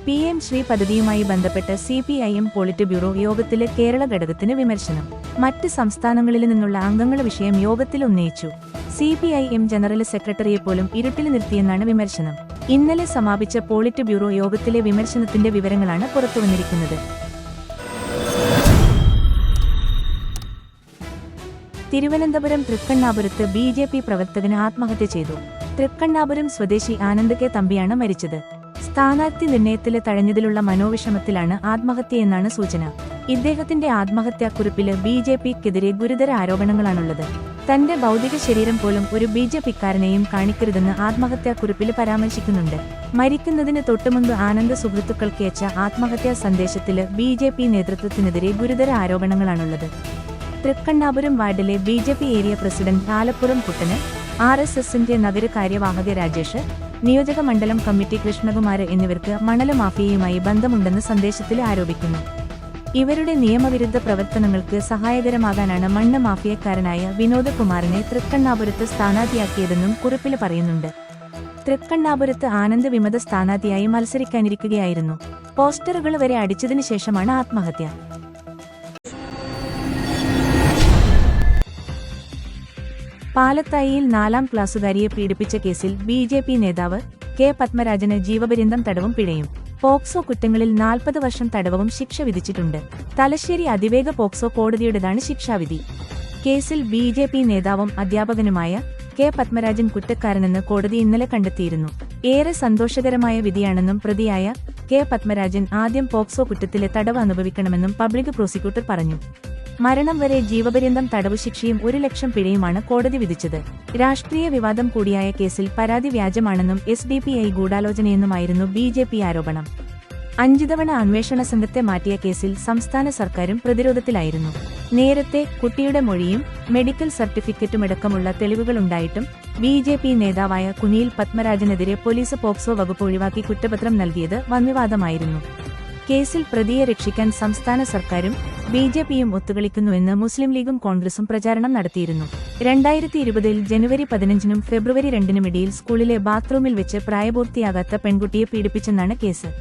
PM Shri പദ്ധതിയുമായി ബന്ധപ്പെട്ട് CPIM polit bureau യോഗത്തിലെ കേരള ഘടകത്തിന് വിമർശനം. മറ്റ് സംസ്ഥാനങ്ങളിൽ നിന്നുള്ള അംഗങ്ങൾ വിഷയം യോഗത്തിൽ ഉന്നയിച്ചു. CPIM ജനറൽ സെക്രട്ടറിയെപ്പോലും ഇരുട്ടിൽ നിർത്തിയെന്നാണ് വിമർശനം. ഇന്നലെ സമാപിച്ച പോളിറ്റ് ബ്യൂറോ യോഗത്തിലെ വിമർശനത്തിന്റെ വിവരങ്ങളാണ് പുറത്തുവന്നിരിക്കുന്നത്. തിരുവനന്തപുരം തൃക്കണ്ണാപുരത്ത് BJP പ്രവർത്തകന് ആത്മഹത്യ ചെയ്തു. തൃക്കണ്ണാപുരം സ്വദേശി ആനന്ദ് കെ തമ്പിയാണ് മരിച്ചത്. സ്ഥാനാർത്ഥി നിർണയത്തില് തഴഞ്ഞതിലുള്ള മനോവിഷമത്തിലാണ് ആത്മഹത്യയെന്നാണ് സൂചന. ഇദ്ദേഹത്തിന്റെ ആത്മഹത്യാക്കുറിപ്പില് BJPക്കെതിരെ ഗുരുതര ആരോപണങ്ങളാണുള്ളത്. തന്റെ ഭൗതിക ശരീരം പോലും ഒരു BJPക്കാരനെയും കാണിക്കരുതെന്ന് ആത്മഹത്യാക്കുറിപ്പില് പരാമർശിക്കുന്നുണ്ട്. മരിക്കുന്നതിന് തൊട്ടുമുൻപ് ആനന്ദ് സുഹൃത്തുക്കൾക്ക് അയച്ച ആത്മഹത്യാ സന്ദേശത്തില് BJP നേതൃത്വത്തിനെതിരെ ഗുരുതര ആരോപണങ്ങളാണുള്ളത്. തൃക്കണ്ണാപുരം വാർഡിലെ BJP ഏരിയ പ്രസിഡന്റ് ആലപ്പുറം കുട്ടന്, RSSന്റെ നഗരകാര്യവാഹക രാജേഷ്, നിയോജക മണ്ഡലം കമ്മിറ്റി കൃഷ്ണകുമാർ എന്നിവർക്ക് മണല് മാഫിയയുമായി ബന്ധമുണ്ടെന്ന് സന്ദേശത്തിൽ ആരോപിക്കുന്നു. ഇവരുടെ നിയമവിരുദ്ധ പ്രവർത്തനങ്ങൾക്ക് സഹായകരമാകാനാണ് മണ്ണ് മാഫിയക്കാരനായ വിനോദ് കുമാറിനെ തൃക്കണ്ണാപുരത്ത് സ്ഥാനാർത്ഥിയാക്കിയതെന്നും കുറിപ്പിൽ പറയുന്നുണ്ട്. തൃക്കണ്ണാപുരത്ത് ആനന്ദ് വിമത സ്ഥാനാർത്ഥിയായി മത്സരിക്കാനിരിക്കുകയായിരുന്നു. പോസ്റ്ററുകൾ വരെ അടിച്ചതിനു ശേഷമാണ് ആത്മഹത്യ. പാലത്തായിയിൽ 4ാം ക്ലാസുകാരിയെ പീഡിപ്പിച്ച കേസിൽ BJP നേതാവ് K പത്മരാജന് ജീവപര്യന്തം തടവും പിഴയും. പോക്സോ കുറ്റങ്ങളിൽ 40 വർഷം തടവും ശിക്ഷ വിധിച്ചിട്ടുണ്ട്. തലശ്ശേരി അതിവേഗ പോക്സോ കോടതിയുടേതാണ് ശിക്ഷാവിധി. കേസിൽ BJP നേതാവും അധ്യാപകനുമായ K പത്മരാജൻ കുറ്റക്കാരനെന്ന് കോടതി ഇന്നലെ കണ്ടെത്തിയിരുന്നു. ഏറെ സന്തോഷകരമായ വിധിയാണെന്നും പ്രതിയായ K പത്മരാജൻ ആദ്യം പോക്സോ കുറ്റത്തിലെ തടവ് അനുഭവിക്കണമെന്നും പബ്ലിക് പ്രോസിക്യൂട്ടർ പറഞ്ഞു. മരണം വരെ ജീവപര്യന്തം തടവു ശിക്ഷയും 1 ലക്ഷം പിഴയുമാണ് കോടതി വിധിച്ചത്. രാഷ്ട്രീയ വിവാദം കൂടിയായ കേസിൽ പരാതി വ്യാജമാണെന്നും SDPI ഗൂഢാലോചനയെന്നുമായിരുന്നു BJP ആരോപണം. 5 തവണ അന്വേഷണ സംഘത്തെ മാറ്റിയ കേസിൽ സംസ്ഥാന സർക്കാരും പ്രതിരോധത്തിലായിരുന്നു. നേരത്തെ കുട്ടിയുടെ മൊഴിയും മെഡിക്കൽ സർട്ടിഫിക്കറ്റുമടക്കമുള്ള തെളിവുകളുണ്ടായിട്ടും BJP നേതാവായ കുനിയിൽ പത്മരാജനെതിരെ പോലീസ് പോക്സോ വകുപ്പ് ഒഴിവാക്കി കുറ്റപത്രം നൽകിയത് വൻവിവാദമായിരുന്നു. കേസിൽ പ്രതിയെ രക്ഷിക്കാൻ സംസ്ഥാന സർക്കാരും BJPയും ഒത്തുകളിക്കുന്നുവെന്ന് മുസ്ലിം ലീഗും കോൺഗ്രസും പ്രചാരണം നടത്തിയിരുന്നു. 2020 ജനുവരി 15-നും ഫെബ്രുവരി 2-നും ഇടയിൽ സ്കൂളിലെ ബാത്റൂമിൽ വെച്ച് പ്രായപൂർത്തിയാകാത്ത പെൺകുട്ടിയെ പീഡിപ്പിച്ചെന്നാണ് കേസ്.